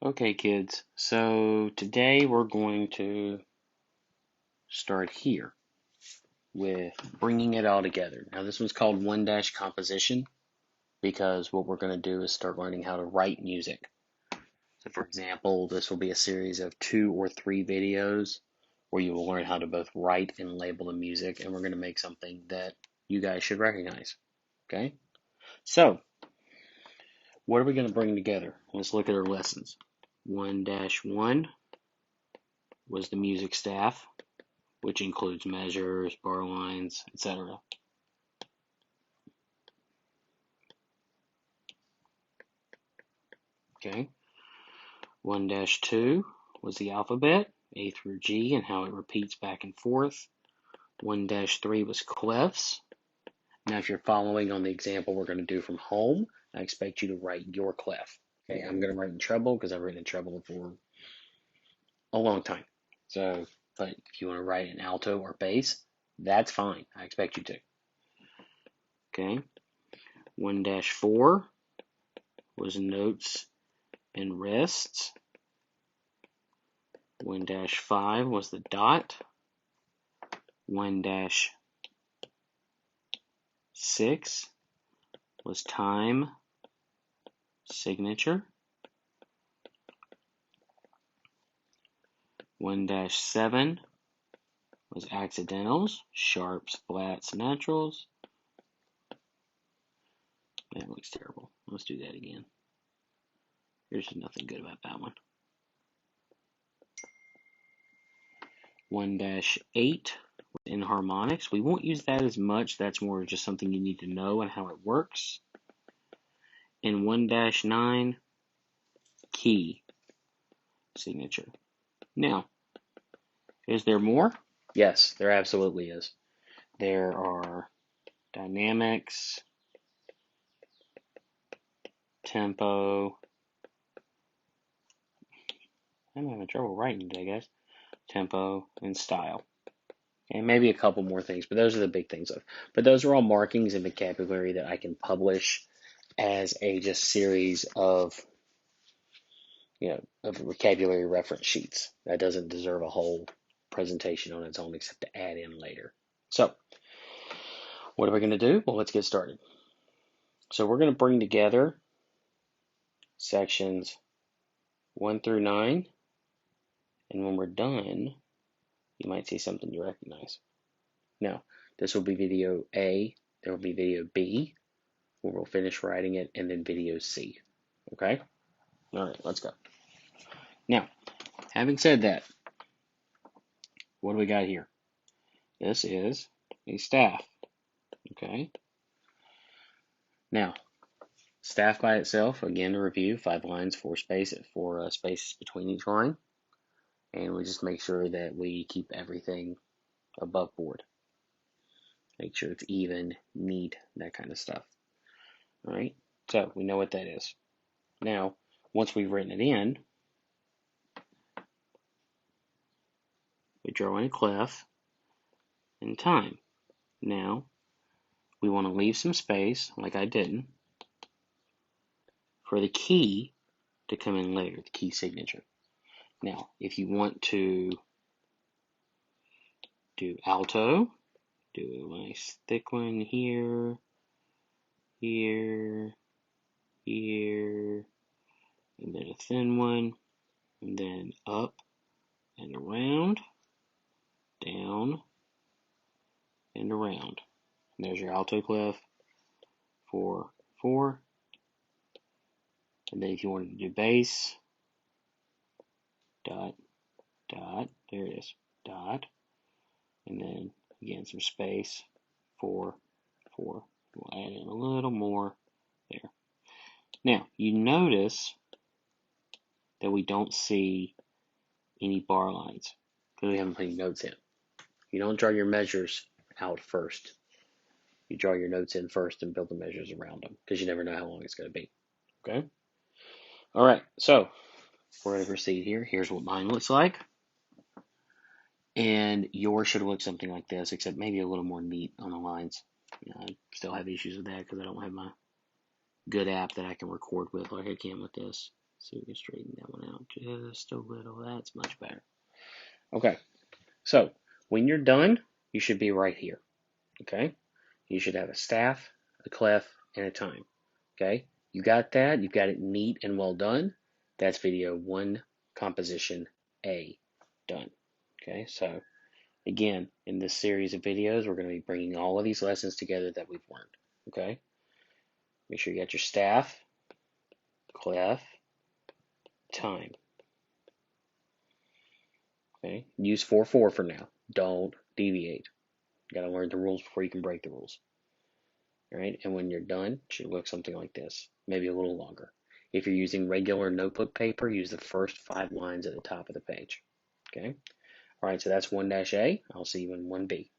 Okay, kids, so today we're going to start here with bringing it all together. Now, this one's called one dash composition because what we're going to do is start learning how to write music. So, for example, this will be a series of 2 or 3 videos where you will learn how to both write and label the music, and we're going to make something that you guys should recognize. Okay? So, what are we going to bring together? Let's look at our lessons. 1-1 was the music staff, which includes measures, bar lines, etc. Okay. 1-2 was the alphabet, A through G, and how it repeats back and forth. 1-3 was clefs. Now, if you're following on the example we're going to do from home, I expect you to write your clef. Okay, I'm going to write in treble because I've written in treble for a long time. So, but if you want to write in alto or bass, that's fine. I expect you to. Okay. 1-4 was notes and rests. 1-5 was the dot. 1-6 was time signature. 1-7 was accidentals, sharps, flats, naturals. That looks terrible. Let's do that again. There's nothing good about that one. 1-8 was inharmonics. We won't use that as much. That's more just something you need to know and how it works. And 1-9 key signature. Now, is there more? Yes, there absolutely is. There are dynamics, tempo. I'm having trouble writing today, guys. Tempo and style. And maybe a couple more things, but those are the big things. But those are all markings and vocabulary that I can publish as a just series of, of vocabulary reference sheets. That doesn't deserve a whole presentation on its own except to add in later. So, what are we going to do? Well, let's get started. So we're going to bring together sections 1 through 9, and when we're done, you might see something you recognize. Now, this will be video A, there will be video B, where we'll finish writing it, and then video C. Okay? All right, let's go. Now, having said that, what do we got here? This is a staff. Okay? Now, staff by itself, again to review, 5 lines, 4 spaces between each line. And we just make sure that we keep everything above board. Make sure it's even, neat, that kind of stuff. All right? So we know what that is. Now, once we've written it in, we draw in a clef and time. Now, we want to leave some space, like I didn't, for the key to come in later, the key signature. Now, if you want to do alto, do a nice thick one here, here, here, and then a thin one, and then up and around, down and around. And there's your alto clef for 4. And then if you wanted to do bass, dot, dot, there it is, dot, and then again some space, 4, 4. We'll add in a little more there. Now, you notice that we don't see any bar lines because we haven't put any notes in. You don't draw your measures out first. You draw your notes in first and build the measures around them because you never know how long it's going to be. Okay? All right, so we're going to proceed here. Here's what mine looks like. And yours should look something like this, except maybe a little more neat on the lines. I still have issues with that because I don't have my good app that I can record with like I can with this. So we can straighten that one out just a little. That's much better. Okay, so when you're done, you should be right here. Okay, you should have a staff, a clef, and a time. Okay, you got that? You've got it neat and well done. That's video 1, composition A, done. Okay, so again, in this series of videos, we're going to be bringing all of these lessons together that we've learned. Okay, make sure you got your staff, clef, time. Okay, use 4/4 for now. Don't deviate. You got to learn the rules before you can break the rules. All right, and when you're done, it should look something like this, maybe a little longer. If you're using regular notebook paper, use the first 5 lines at the top of the page. Okay, all right, so that's 1-A. I'll see you in 1B.